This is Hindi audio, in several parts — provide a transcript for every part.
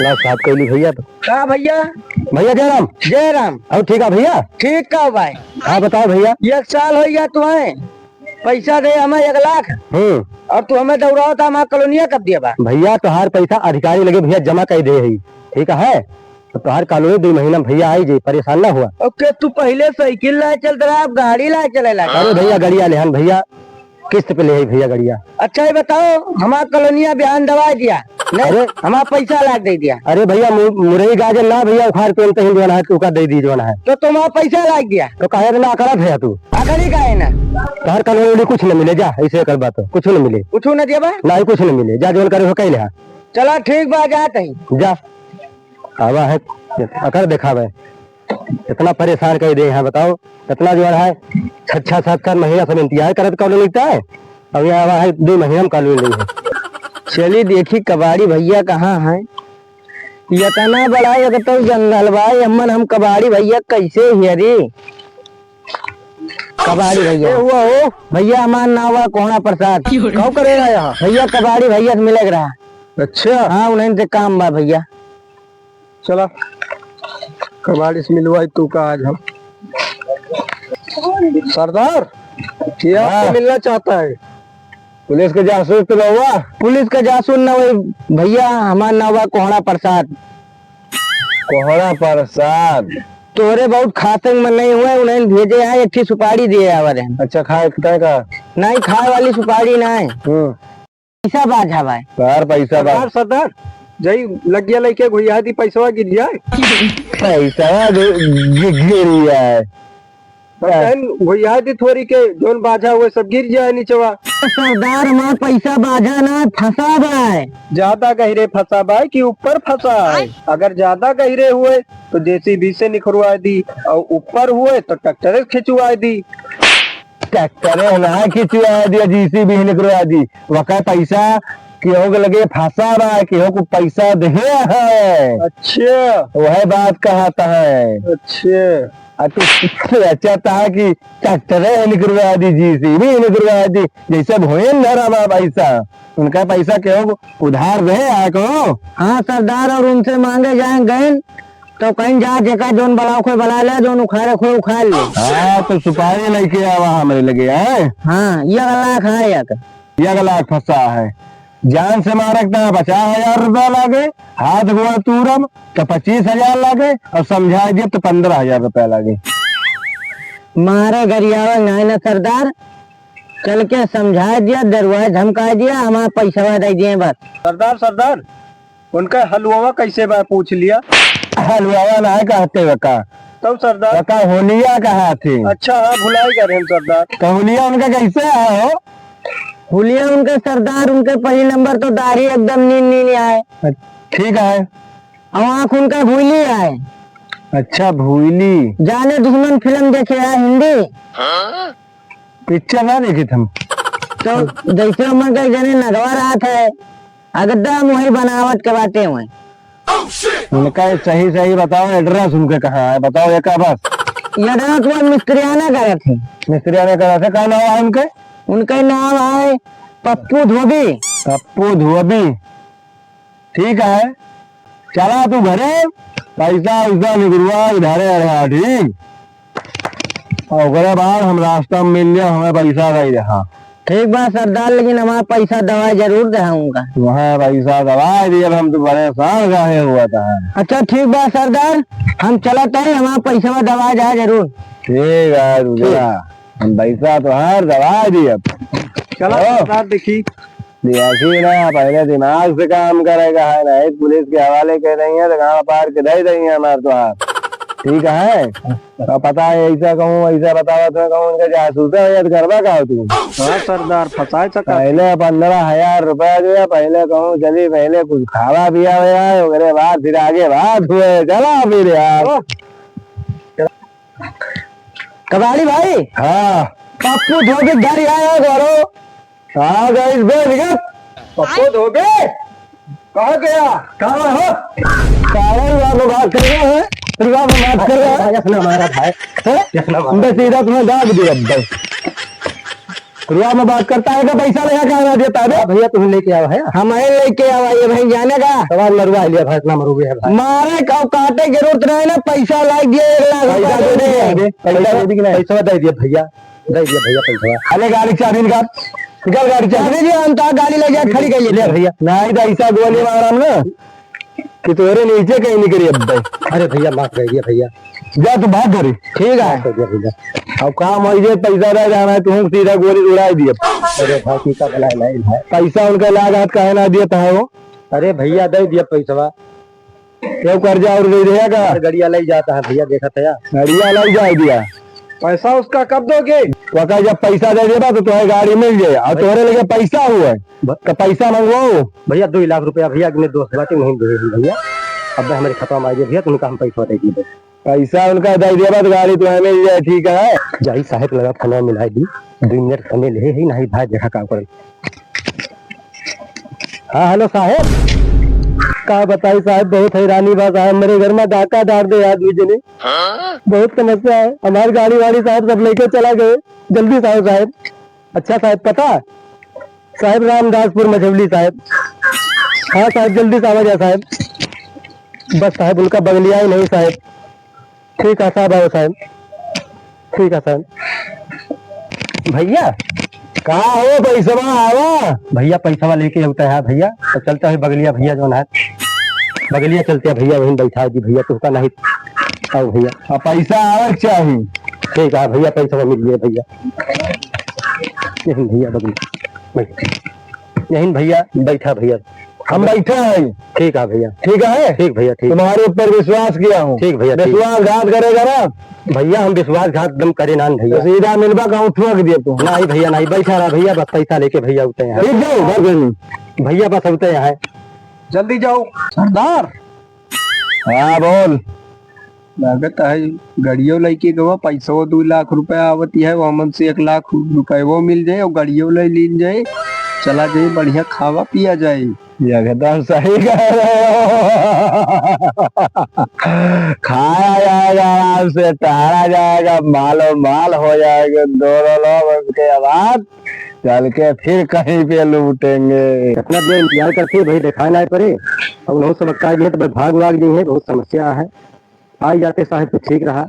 ला साहब कैली भैया तो का भैया? भैया जय राम। जय राम। अब ठीक है भैया। ठीक का भाई? हाँ बताओ भैया। 1 साल हो गया तुम्हें पैसा दे हमें 1 लाख और तू हमें दौड़ाओ था हमारा कॉलोनिया कब दिया बा? भैया तोहार पैसा अधिकारी लगे भैया जमा कर दे ही ठीक है। तो तोहार कॉलोनी 2 महीना भैया आई जी परेशान ना हुआ। ओके तू पहले साइकिल लाए चलता रहा अब गाड़ी लाए चले ला। अरे भैया गड़िया ले भैया किस्त पे ले भैया गड़िया। अच्छा ये बताओ हमारा कॉलोनिया बिहान दवा दिया नहीं हमारा पैसा लाख दे दिया। अरे भैया मुरई गाजर ना भैया उखाड़ पेन तो जो है तू का दे दी जो है तो तुम्हारा पैसा लाख दिया तो कहे ना करत है तू आखिरी का है ना तोहार कॉलोनी कुछ न मिले जा ऐसे कर बात कुछ न मिले कुछ न दिया बा ना कुछ न मिले जा जोन करे हो कहीं चला ठीक बा जाते ही जा आवा है अकर दिखावे इतना परेशान कर दे है बताओ इतना जो है 6-7 महीना से इंतजार करत कॉलोनी लिखता है अब यहाँ आवा है 2 महीना में कॉलोनी नहीं है। चलिए देखी कबाड़ी भैया कहाँ है इतना बड़ा एक तो जंगल भाई अम्मन हम कबाड़ी भैया कैसे हियरी कबाड़ी भैया हुआ हो भैया हमारा नाम है कोहना प्रसाद कहो करेगा यहाँ भैया कबाड़ी भैया से मिलेगा रहा। अच्छा हाँ उन्हें से काम बा भैया चला कबाड़ी से मिलवाई तू का आज हम सरदार क्या आपसे मिलना चाहता है? पुलिस के जासूस तो हुआ? पुलिस का जासूस न हुई भैया हमारा नाम है कोहना प्रसाद। कोहना प्रसाद तोरे बहुत खाते में नहीं हुए उन्हें भेजे हैं एक सुपारी दिए आवर अच्छा खाए का नहीं खाए वाली सुपारी ना है पैसा बाझा भाई पैसा सरदार जई लग गया लेके घुइया दी पैसा गिर जाए पैसा गिर जाए घुइया दी थोड़ी के जोन बाझा हुए सब गिर जाए नीचवा। सरदार हमारा पैसा बाझा ना फंसा भाई ज्यादा गहरे फंसा भाई कि ऊपर फंसा है? अगर ज्यादा गहरे हुए तो जेसीबी से निखरवा दी और ऊपर हुए तो ट्रैक्टर खिंचवा दी। ट्रैक्टर ना खिंचवा दिया जेसीबी निखरवा दी वका पैसा केहू के लगे फंसा रहा है केहू को पैसा दे है। अच्छा वह बात कहता है। अच्छा अच्छा था कि ट्रैक्टर निकलवा दी जेसीबी निकलवा दी जैसे भोए न रहा पैसा उनका पैसा केहू उधार रहे है को। हाँ सरदार और उनसे मांगे जाए गए तो कहीं जा जेका जोन बलाओ कोई बला ले जोन उखाड़े कोई उखाड़ ले। हाँ तो सुपारी लेके आवा हमारे लगे है। हाँ 1 लाख है 1 लाख फंसा है जान से मारकता 50,000 रुपया लागे हाथ गोड़ तूरम तो 25,000 लागे और समझा दिए तो 15,000 रुपया लागे। मारे गरियावा नहीं ना सरदार चल के समझा दिया दरवाजा धमका दिया हमारा पैसा दे दिए बस। सरदार उनका हलवा कैसे बा पूछ लिया? हलवा ना कहते वका तब सरदार वका होलिया कहा थे। अच्छा हाँ भुलाई कर सरदार तो होलिया उनका कैसे है हो? हुलिया उनके सरदार उनके पहले नंबर तो दाढ़ी एकदम नील आए ठीक है और आँख उनका भूली आए। अच्छा भूली जाने दुश्मन फिल्म देखे है हिंदी पिक्चर ना देखी तुम तो जैसे उम्र का जने नगवा रहा था एकदम वही बनावट के बातें हुए। उनका सही बताओ एड्रेस उनके कहाँ है बताओ एक बस। एड्रेस वो मिस्त्रियाना करे थे मिस्त्रियाना करे थे क्या नाम है उनके? उनका नाम है पप्पू धोबी। पप्पू धोबी ठीक है चला तू घरे पैसा वैसा निकलवा इधर ठीक और बाद हम रास्ता में मिल जाए हमें पैसा दे रहा। ठीक बात सरदार लेकिन हमारा पैसा दवा जरूर दूंगा। वहाँ पैसा दवा दिए हम तो परेशान काहे हुआ था। अच्छा ठीक बात सरदार हम चलते हैं हमारा पैसा दवा जाए जरूर। ठीक है हम पैसा तो हर दवा दिए चलो देखी ना पहले दिमाग से काम करेगा है ना पुलिस के हवाले कर रही है तो कहाँ पार के दे रही है हमारे तो हाथ ठीक है। तो पता है ऐसा कहूँ ऐसा बतावा तो कहूँ उनका जासूस है करवा का तू? हाँ सरदार फंसा सका पहले 15,000 रुपया जो है पहले कहूँ चलिए पहले कुछ खावा पिया हुआ वगैरह बाद फिर आगे बात हुए चला फिर यार। कबाड़ी भाई हाँ पप्पू धोबी घर आया गौरव हाँ गए पप्पू धोबी कहा गया कहाँ हो बात कर रहे हैं बात कर रहे हैं हमारा भाई सीधा तुम्हें दाग दिया रुआ में बात करता है, पैसा लेगा क्या देता है भैया? तुम्हें लेके आवा है, हमें लेके आवा ये भाई जाने का सवाल मरुआ लिया भाई, इतना मरू गया भाई। मारे का काटे की जरूरत रहे ना, पैसा लाइक दिया 1 लाख पैसा दे दे, पैसा दे दिया भैया, दे दिया भैया पैसा। अरे गाड़ी चाबी निकाल, निकाल गाड़ी चाबी जी, हम तो गाड़ी ले जाके खड़ी कर ले भैया। नहीं तो ऐसा गोली मारा ना कि तुम्हारे नीचे कहीं नहीं करी अब भाई। अरे भैया माफ कर दिया भैया, जा तू बात करी, ठीक है भैया। अब काम हो जाए, पैसा रह जाना है, तुम सीधा गोली उड़ा दिया। अरे भाई का भला है, पैसा उनका लागत कहे ना दिया था वो। अरे भैया दे दिया पैसा, क्यों कर्जा और दे देगा? गड़िया ले जाता है भैया, देखा था गड़िया ले जा दिया। पैसा उसका कब दोगे? तो जब पैसा दे देगा तो तुम्हें गाड़ी मिल जाए, और तुम्हारे लगे पैसा हुआ तो पैसा मंगवाओ भैया। 2 लाख रुपया भैया अपने दोस्त बाटे नहीं दे भैया, अब हमारे खत्म आ गए भैया, तुमका हम पैसा दे दिए। पैसा उनका दे दिया तो गाड़ी तुम्हें मिल जाए, ठीक है? जाई साहब लगा खाना मिलाई दी, 2 मिनट खाने ले ही नहीं भाई, देखा काम कर। हाँ हेलो साहब, का बताई साहब, बहुत हैरानी बात है, मेरे घर में डाका डाल दे आदमी जने, बहुत समस्या है। हमारी गाड़ी वाड़ी साहब सब लेके चला गए, जल्दी साहब। साहब अच्छा साहब, पता साहब रामदासपुर मछली साहब। हाँ साहब जल्दी से आ जाए साहब, बस साहब उनका बगलिया ही नहीं साहब। ठीक है साहब, आओ साहब, ठीक है साहब। भैया कहाँ हो? पैसा आवा भैया, पैसा लेके होता है भैया, तो चलता है बगलिया भैया जो है, बगलिया चलते हैं भैया, वहीं बैठा दी भैया, तुमका नहीं। आओ भैया, अब पैसा आवे चाहिए, ठीक है भैया, पैसा मिल गया भैया। यही भैया बगलिया, यही भैया बैठा भैया, हम बैठे हैं, ठीक है भैया, ठीक है, ठीक भैया, ठीक। तुम्हारे ऊपर विश्वास किया हूँ, ठीक भैया। विश्वासघात करेगा ना भैया? हम विश्वासघात दम करे ना भैया, सीधा मिलवा का ठोक दिए तुम। नहीं भैया नहीं, बैठा रहा भैया, बस पैसा लेके भैया उठते हैं भैया, बस उठते हैं, जल्दी जाओ सरदार। हाँ बोल। लागत है गाड़ियों लेके गवा, पैसा 2 लाख रुपया आवती है, वमन से 1 लाख रुपये वो मिल जाए, और गाड़ियों ले ली जाए, चला जाए, बढ़िया खावा पिया जाए। एकदम सही कह रहे हो। खाया जाएगा आराम से, टहरा जाएगा, मालो माल हो जाएगा, दोनों लोग उसके बाद चल के फिर कहीं पे लूटेंगे। कितना देर इंतजार करते भाई, दिखाई नहीं पड़े, अब बहुत सब काज है तो भाग भाग गई है, बहुत समस्या है। आ जाते साहब तो ठीक रहा,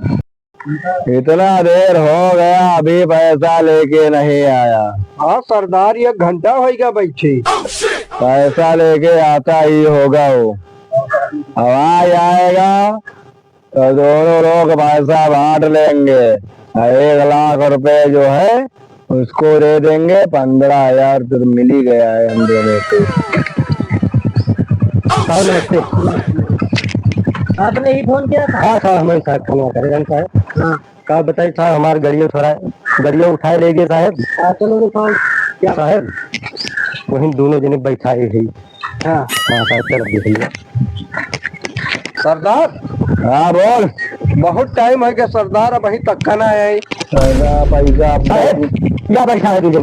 इतना देर हो गया अभी पैसा लेके नहीं आया। हाँ सरदार, 1 घंटा होगा बैठे, पैसा लेके आता ही होगा वो। अब आ जाएगा तो दोनों लोग पैसा बांट लेंगे, 1 लाख रुपए जो है उसको दे देंगे, 15,000 तो मिल ही गया है हम दोनों को। आपने ही फोन किया था? हाँ साहब, हमारे साथ फोन करेगा साहब। हाँ कहा बताइए साहब, हमारे गाड़ियों थोड़ा गाड़ियों उठाए ले गए साहब। चलो क्या साहब, वहीं दोनों जने बैठाए ही। हाँ हाँ साहब, चल भैया। सरदार हाँ बोल। बहुत टाइम है क्या सरदार, अब वहीं तक का ना है पैसा क्या बैठा है तुझे?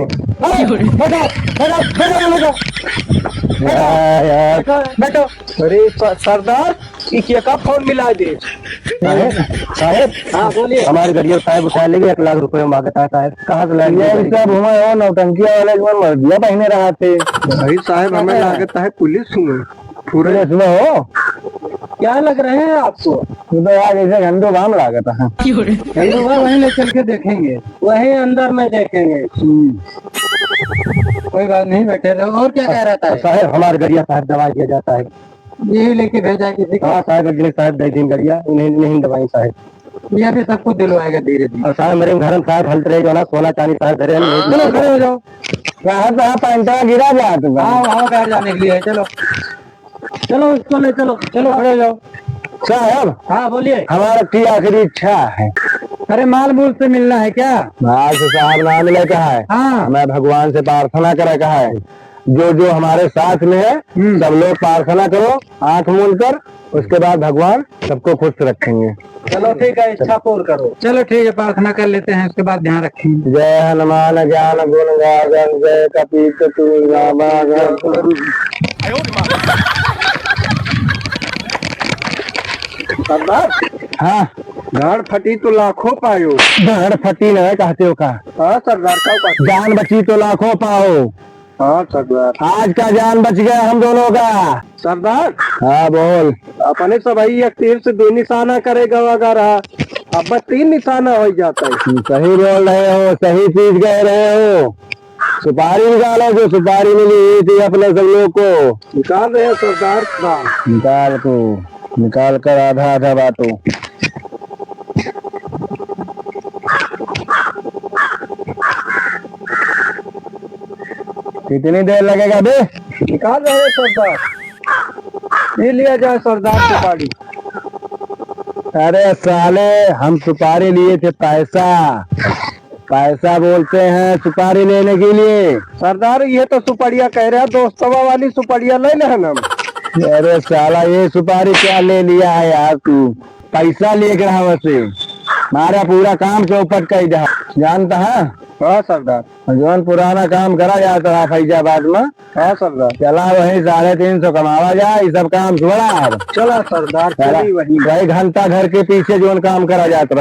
बैठो। अरे सरदार, क्या का फोन मिला दे साहब? हाँ बोलिए। हमारे गड़िया साहब उठा लेंगे, 1 लाख रुपए मांगता है साहब। कहाँ से लाएंगे? नौटंकिया वाले मर्जिया पहने रहा थे भाई साहब, हमें लागत है पुलिस में, पूरे इसमें हो। क्या लग रहे हैं आपको? तो यार ऐसे घंटों काम लागत है, वहीं ले चल के देखेंगे, वहीं अंदर में देखेंगे। कोई बात नहीं, बैठे रहो। और क्या कह रहा था साहब? हमारे गड़िया साहब दवा दिया जाता है, यही लेके भेजा किसी को। हाँ साहब, अगले साहब 10 दिन गड़िया उन्हें नहीं दवाई साहब, यह भी सबको दिलवाएगा धीरे धीरे। और साहब मेरे घर में साहब हल्त रहे जो ना, सोना चांदी साहब धरे, चलो खड़े हो जाओ। पैंटा गिरा जा तुम, हाँ बैठ जाने के लिए, चलो चलो उसको ले चलो, चलो खड़े हो जाओ। साहब हाँ बोलिए। हमारा की आखिरी इच्छा है। अरे माल मूल से मिलना है क्या? माल से साहब ना मिले का है। हाँ मैं भगवान से प्रार्थना करे का है, जो जो हमारे साथ में है सब लोग प्रार्थना करो आंख मूंद कर, उसके बाद भगवान सबको खुश रखेंगे। चलो ठीक है, इच्छा पूर्ण करो। चलो ठीक है, प्रार्थना कर लेते हैं, उसके बाद ध्यान रखेंगे। जय हनुमान ज्ञान गुण गार्जन, जय कपीत सरदार। हाँ गाड़ फटी तो लाखों पायो। गाड़ फटी न कहते हो का, हाँ सरदार का जान बची तो लाखों पाओ। हाँ सरदार। आज का जान बच गया हम दोनों का। सरदार हाँ बोल। अपने सब एक तीर से 2 निशाना करेगा अगर अब बस 3 निशाना हो जाता है। सही बोल रहे हो, सही चीज कह रहे हो। सुपारी निकालो, जो सुपारी मिली थी अपने सब लोग को। निकाल रहे हैं सरदार। निकाल कर आधा आधा बांटो। कितनी देर लगेगा बे? निकाल रहे हैं सरदार। ये लिया जाए सरदार सुपारी। अरे साले, हम सुपारी लिए थे पैसा, पैसा बोलते हैं सुपारी लेने के लिए। सरदार ये तो सुपड़िया कह रहे हैं, दोस्तवा वाली सुपड़िया ले लें हम। अरे साला, ये सुपारी क्या ले लिया है यार तू? पैसा लेकर रहा वैसे हमारा पूरा काम चौपट कर जा, जानता है? हाँ सरदार। जौन पुराना काम करा जाता है फैजाबाद में। हाँ सरदार। चला वही 350 कमावा जाए, ये सब काम छोड़ा। चला सरदार, चली वही। वही घंटा घर के पीछे जौन काम करा जाता